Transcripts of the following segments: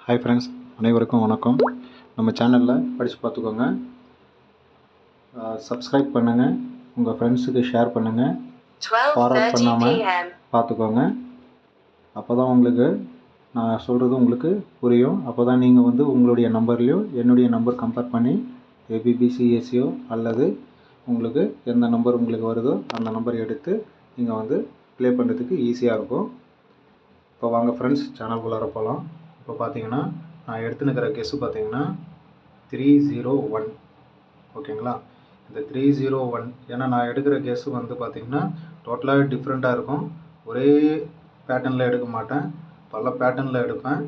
Hi friends, அனைவருக்கும் வணக்கம். நம்ம சேனலில் படித்து பார்த்துக்கோங்க, சப்ஸ்கிரைப் பண்ணுங்கள், உங்கள் ஃப்ரெண்ட்ஸுக்கு ஷேர் பண்ணுங்கள், ஃபார்வர்ட் பண்ணாமல் பார்த்துக்கோங்க. அப்போ தான் உங்களுக்கு நான் சொல்கிறது உங்களுக்கு புரியும். அப்போ தான் நீங்கள் உங்களுடைய நம்பர்லையோ என்னுடைய நம்பர் கம்பேர் பண்ணி ஏபிபிசிஎஸ்சியோ அல்லது உங்களுக்கு எந்த நம்பர் உங்களுக்கு வருதோ அந்த நம்பர் எடுத்து நீங்கள் ப்ளே பண்ணுறதுக்கு ஈஸியாக இருக்கும். இப்போ வாங்க ஃப்ரெண்ட்ஸ், சேனல்குள்ளார போகலாம். இப்போ பார்த்தீங்கன்னா நான் எடுத்துனுக்கிற கெஸ்ஸு பார்த்தீங்கன்னா 301. ஓகேங்களா? இந்த 301 ஏன்னா நான் எடுக்கிற கெஸ்ஸு பார்த்தீங்கன்னா டோட்டலாக டிஃப்ரெண்ட்டாக இருக்கும். ஒரே பேட்டர்னில் எடுக்க மாட்டேன், பல பேட்டர்னில் எடுப்பேன்.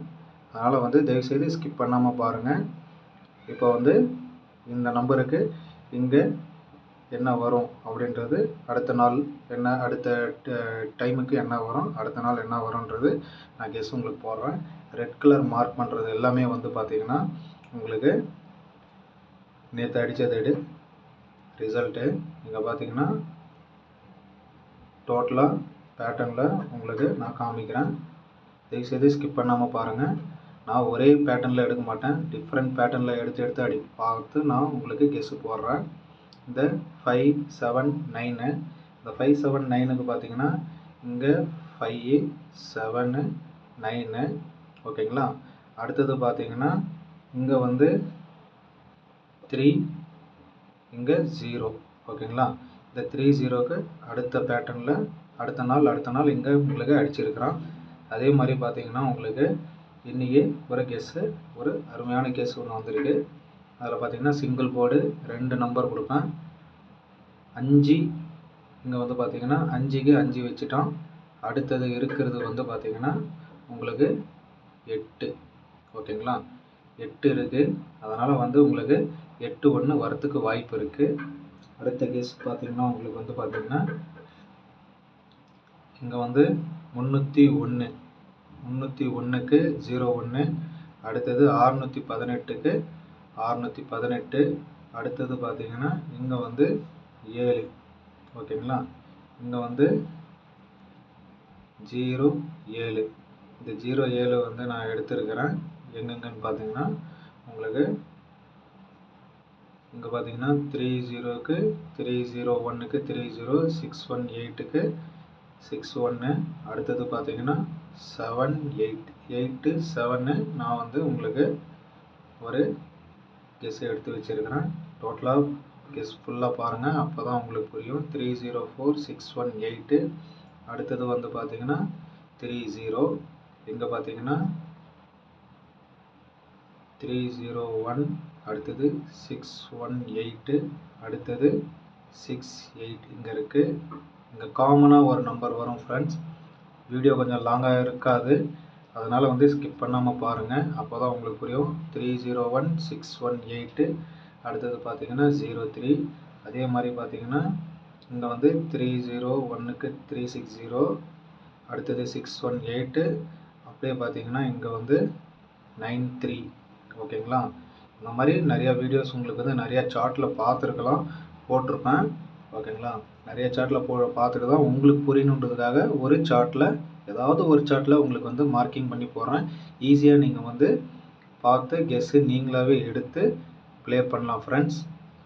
அதனால் தயவுசெய்து ஸ்கிப் பண்ணாமல் பாருங்கள். இப்போ இந்த நம்பருக்கு இங்கே என்ன வரும் அப்படின்றது, அடுத்த நாள் என்ன, அடுத்த டைமுக்கு என்ன வரும், அடுத்த நாள் என்ன வரும்ன்றது நான் கெஸ் உங்களுக்கு போடுறேன். ரெட் கலர் மார்க் பண்ணுறது எல்லாமே பார்த்தீங்கன்னா உங்களுக்கு நேற்று அடித்தது ரிசல்ட்டு. இங்கே பார்த்தீங்கன்னா டோட்டலாக பேட்டர்னில் உங்களுக்கு நான் காமிக்கிறேன். தயவுசெய்து ஸ்கிப் பண்ணாமல் பாருங்கள். நான் ஒரே பேட்டர்னில் எடுக்க மாட்டேன், டிஃப்ரெண்ட் பேட்டர்னில் எடுத்து பார்த்து நான் உங்களுக்கு கெஸ்ஸு போடுறேன். இந்த 579, இந்த 579க்கு பார்த்தீங்கன்னா இங்கே 5 7 9. ஓகேங்களா? அடுத்தது பார்த்தீங்கன்னா இங்கே 3, இங்கே 0. ஓகேங்களா? இந்த 30க்கு அடுத்த பேட்டர்னில் அடுத்த நாள் இங்கே உங்களுக்கு அடிச்சிருக்கிறான். அதே மாதிரி பார்த்தீங்கன்னா உங்களுக்கு இன்றைக்கி ஒரு கெஸ்ஸு, ஒரு அருமையான கெஸ் ஒன்று வந்திருக்கு. அதில் பார்த்தீங்கன்னா சிங்கிள் போர்டு 2 நம்பர் கொடுப்பேன். 5 இங்கே பார்த்தீங்கன்னா 5க்கு 5 வச்சுட்டான். அடுத்தது இருக்கிறது பார்த்தீங்கன்னா உங்களுக்கு 8. ஓகேங்களா? 8 இருக்குது. அதனால் உங்களுக்கு 8 1 வரத்துக்கு வாய்ப்பு இருக்குது. அடுத்த கேஸ் பார்த்தீங்கன்னா உங்களுக்கு பார்த்தீங்கன்னா இங்கே 301, 301க்கு 01. அடுத்தது 618க்கு 618. அடுத்தது பார்த்தீங்கன்னா இங்கே 7. ஓகேங்களா? இங்கே 07. இந்த 07 நான் எடுத்துருக்கிறேன். எங்கெங்கன்னு பார்த்தீங்கன்னா உங்களுக்கு இங்கே பார்த்தீங்கன்னா 30க்கு 301க்கு 30, 618க்கு 61. அடுத்தது பார்த்தீங்கன்னா 78, 8 7 நான் உங்களுக்கு ஒரு கெஸ் எடுத்து வச்சுருக்கிறேன். டோட்டலாக கெஸ் ஃபுல்லாக பாருங்கள், அப்போ தான் உங்களுக்கு புரியும். 304 618. அடுத்தது பார்த்தீங்கன்னா 30. இங்கே பார்த்தீங்கன்னா 301. அடுத்தது 618. அடுத்தது 68 இங்கே இருக்குது. இங்கே காமனாக ஒரு நம்பர் வரும் ஃப்ரெண்ட்ஸ். வீடியோ கொஞ்சம் லாங்காக இருக்காது, அதனால் ஸ்கிப் பண்ணாமல் பாருங்கள், அப்போ தான் உங்களுக்கு புரியும். 301 618. அடுத்தது பார்த்தீங்கன்னா 03. அதே மாதிரி பார்த்தீங்கன்னா இங்கே 301க்கு 360. அடுத்தது 618. அப்படியே பார்த்தீங்கன்னா இங்கே 93. ஓகேங்களா? இந்த மாதிரி நிறையா வீடியோஸ் உங்களுக்கு நிறையா சார்ட்டில் பார்த்துருக்கலாம், போட்டிருப்பேன். ஓகேங்களா? நிறைய சார்ட்டில் பார்த்துட்டு தான் உங்களுக்கு புரியணுன்றதுக்காக ஒரு சார்ட்டில், ஏதாவது ஒரு சார்ட்டில் உங்களுக்கு மார்க்கிங் பண்ணி போடுறேன். ஈஸியாக நீங்கள் பார்த்து கெஸ்ஸு நீங்களாகவே எடுத்து ப்ளே பண்ணலாம் ஃப்ரெண்ட்ஸ்.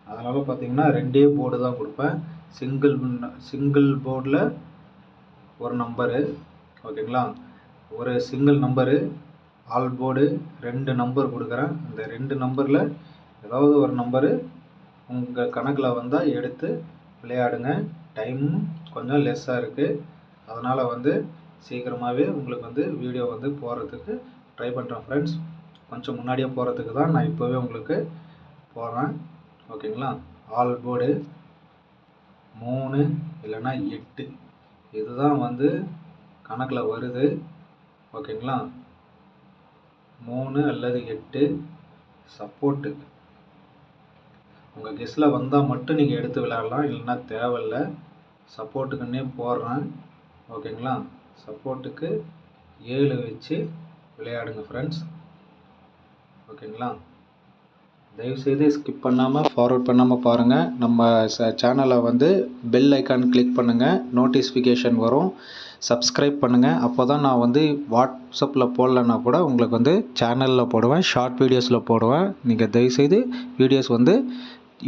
அதனால் பார்த்தீங்கன்னா 2 போர்டு தான் கொடுப்பேன். சிங்கிள் போர்டில் ஒரு நம்பரு. ஓகேங்களா? ஒரு single number, all board 2 number கொடுக்குறேன். அந்த 2 நம்பரில் ஏதாவது ஒரு நம்பரு உங்கள் கணக்கில் வந்தால் எடுத்து விளையாடுங்க. டைமும் கொஞ்சம் லெஸ்ஸாக இருக்குது, அதனால் சீக்கிரமாகவே உங்களுக்கு வீடியோ போடுறதுக்கு ட்ரை பண்ணுறேன் ஃப்ரெண்ட்ஸ். கொஞ்சம் முன்னாடியே போகிறதுக்கு தான் நான் இப்போவே உங்களுக்கு போடுறேன். ஓகேங்களா? ஆல் போர்டு 3 இல்லைன்னா 8 இதுதான் கணக்கில் வருது. ஓகேங்களா? 3 அல்லது 8 சப்போர்ட்டு உங்கள் கெஸ்ஸில் வந்தால் மட்டும் நீங்கள் எடுத்து விளையாடலாம், இல்லைன்னா தேவையில்லை. சப்போர்ட்டுக்குன்னே போடுறேன். ஓகேங்களா? சப்போர்ட்டுக்கு 7 வச்சு விளையாடுங்க ஃப்ரெண்ட்ஸ். ஓகேங்களா? தயவுசெய்து ஸ்கிப் பண்ணாமல் ஃபார்வர்ட் பண்ணாமல் பாருங்கள். நம்ம சேனலை வந்து பெல் ஐக்கான் கிளிக் பண்ணுங்கள், நோட்டிஃபிகேஷன் வரும். சப்ஸ்கிரைப் பண்ணுங்கள். அப்போ தான் நான் வந்து வாட்ஸ்அப்பில் போடலன்னா கூட உங்களுக்கு வந்து சேனலில் போடுவேன், ஷார்ட் வீடியோஸில் போடுவேன். நீங்கள் தயவுசெய்து வீடியோஸ் வந்து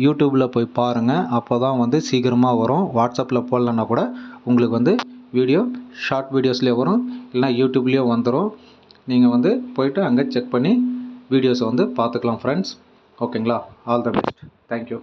யூடியூப்பில் போய் பாருங்கள். அப்போ தான் வந்து சீக்கிரமாக வரும். வாட்ஸ்அப்பில் போடலன்னா கூட உங்களுக்கு வந்து வீடியோ ஷார்ட் வீடியோஸ்லேயே வரும், இல்லைனா யூடியூப்லேயே வந்துடும். நீங்கள் வந்து போய்ட்டு அங்கே செக் பண்ணி வீடியோஸை வந்து பார்த்துக்கலாம் ஃப்ரெண்ட்ஸ். ஓகேங்களா? All the best. தேங்க்யூ.